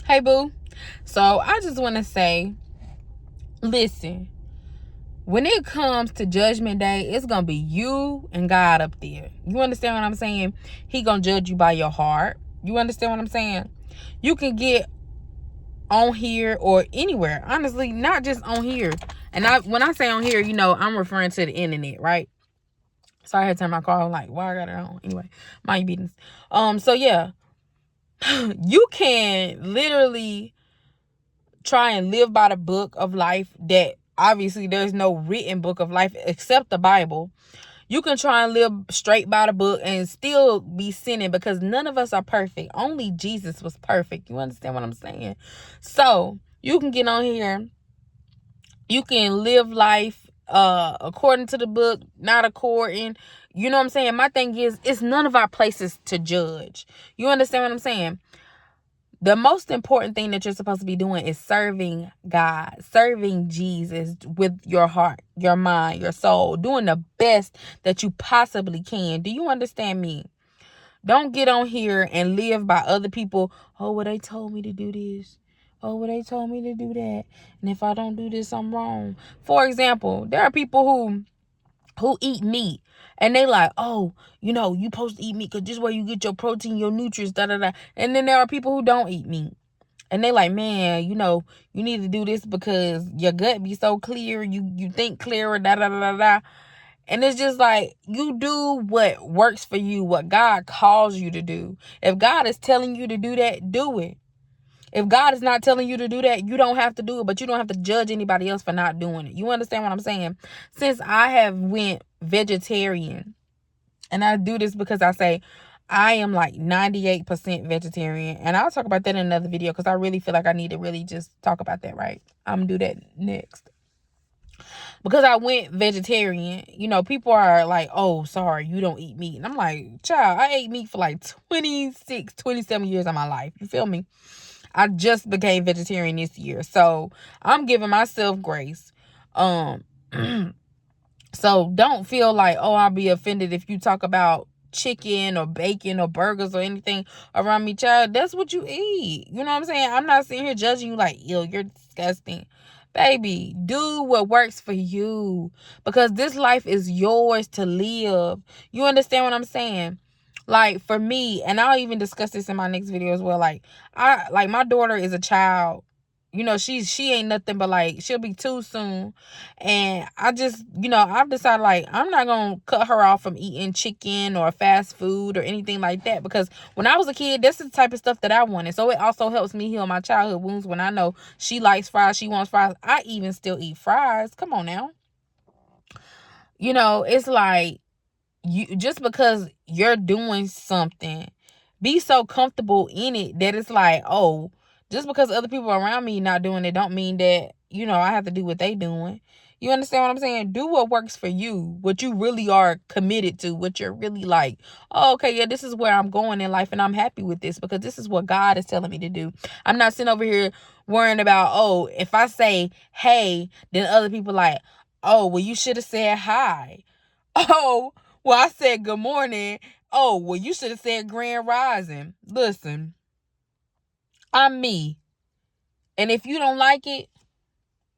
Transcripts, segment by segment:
Hey, boo. So I just want to say, listen, when it comes to Judgment Day, it's going to be you and God up there. You understand what I'm saying? He going to judge you by your heart. You understand what I'm saying? You can get on here or anywhere. Honestly, not just on here. And when I say on here, I'm referring to the internet, right? Sorry, I had to turn my car on. Like, why I got it on? Anyway, mind your business. So yeah, you can literally try and live by the book of life that obviously there's no written book of life except the Bible. You can try and live straight by the book and still be sinning because none of us are perfect. Only Jesus was perfect. You understand what I'm saying? So you can get on here. You can live life according to the book, not according. You know what I'm saying? My thing is, it's none of our places to judge. You understand what I'm saying? The most important thing that you're supposed to be doing is serving God, serving Jesus with your heart, your mind, your soul, doing the best that you possibly can. Do you understand me? Don't get on here and live by other people. Oh, well, they told me to do this. Oh, well, they told me to do that. And if I don't do this, I'm wrong. For example, there are people who eat meat. And they like, oh, you supposed to eat meat because this is where you get your protein, your nutrients, da-da-da. And then there are people who don't eat meat. And they like, man, you need to do this because your gut be so clear. You think clearer, da-da-da-da-da. And it's just like, you do what works for you, what God calls you to do. If God is telling you to do that, do it. If God is not telling you to do that, you don't have to do it, but you don't have to judge anybody else for not doing it. You understand what I'm saying? Since I have went vegetarian, and I do this because I say I am like 98% vegetarian, and I'll talk about that in another video because I really feel like I need to really just talk about that, right? I'm gonna do that next. Because I went vegetarian, people are like, oh, sorry, you don't eat meat. And I'm like, child, I ate meat for like 27 years of my life. You feel me? I just became vegetarian this year. So I'm giving myself grace. So don't feel like, oh, I'll be offended if you talk about chicken or bacon or burgers or anything around me, child. That's what you eat. You know what I'm saying? I'm not sitting here judging you like, ew, you're disgusting. Baby, do what works for you because this life is yours to live. You understand what I'm saying? Like for me, and I'll even discuss this in my next video as well. Like my daughter is a child. She ain't nothing but like she'll be 2 soon. And I just, I've decided like I'm not gonna cut her off from eating chicken or fast food or anything like that because when I was a kid, that's the type of stuff that I wanted. So it also helps me heal my childhood wounds when I know she likes fries, she wants fries. I even still eat fries. Come on now. It's like you just because you're doing something, be so comfortable in it that it's like, oh, just because other people around me not doing it don't mean that I have to do what they doing. You understand what I'm saying? Do what works for you, what you really are committed to, what you're really like, oh, okay, yeah, this is where I'm going in life and I'm happy with this because this is what God is telling me to do. I'm not sitting over here worrying about, oh, if I say hey, then other people like, oh, well, you should have said hi. Oh, well, I said good morning. Oh, well, you should have said grand rising. Listen, I'm me. And if you don't like it,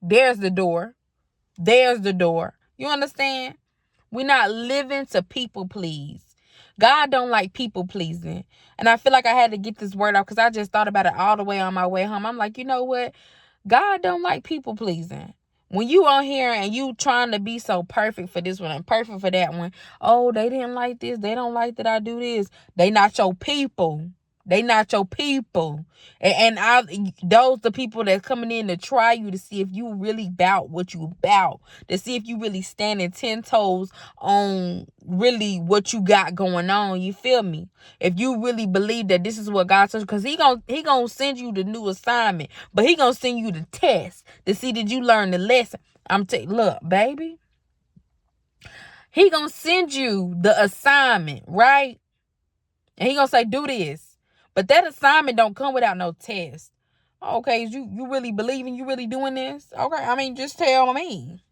there's the door. There's the door. You understand? We're not living to people please. God don't like people pleasing. And I feel like I had to get this word out because I just thought about it all the way on my way home. I'm like, you know what? God don't like people pleasing. When you on here and you trying to be so perfect for this one and perfect for that one, oh, they didn't like this. They don't like that I do this. They not your people. They not your people. Those the people that's coming in to try you to see if you really bout what you bout. To see if you really standing 10 toes on really what you got going on. You feel me? If you really believe that this is what God says, because he gonna send you the new assignment, but he gonna send you the test to see did you learn the lesson. Look, baby, he gonna send you the assignment, right? And he gonna say, do this. But that assignment don't come without no test. Okay, you really believing you really doing this? Okay, I mean, just tell me.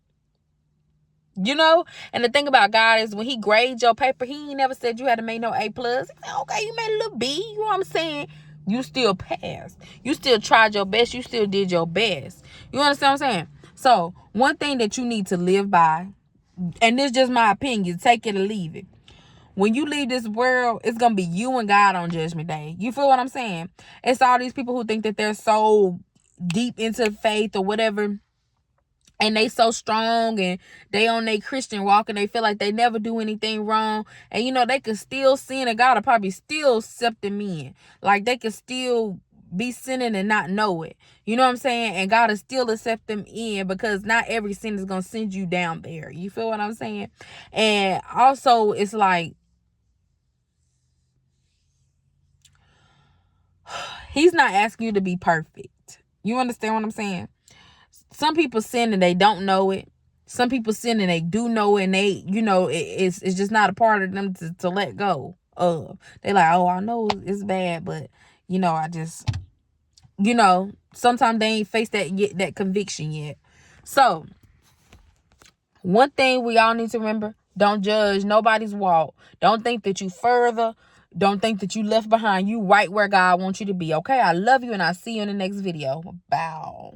And the thing about God is when he grades your paper, he ain't never said you had to make no A+. He said, okay, you made a little B. You know what I'm saying? You still passed. You still tried your best. You still did your best. You understand what I'm saying? So, one thing that you need to live by, and this is just my opinion, take it or leave it. When you leave this world, it's going to be you and God on Judgment Day. You feel what I'm saying? It's all these people who think that they're so deep into faith or whatever, and they so strong, and they on their Christian walk, and they feel like they never do anything wrong. And, you know, they could still sin, and God will probably still accept them in. Like, they could still be sinning and not know it. You know what I'm saying? And God will still accept them in, because not every sin is going to send you down there. You feel what I'm saying? And also, it's like, He's not asking you to be perfect. You understand what I'm saying? Some people sin and they don't know it. Some people sin and they do know it, and they, you know, it's just not a part of them to let go of. They like, oh, I know it's bad, but, you know, I just, you know, sometimes they ain't faced that conviction yet. So, one thing we all need to remember: don't judge nobody's walk. Don't think that you further. Don't think that you left behind. You right where God wants you to be. Okay, I love you, and I'll see you in the next video. Bye.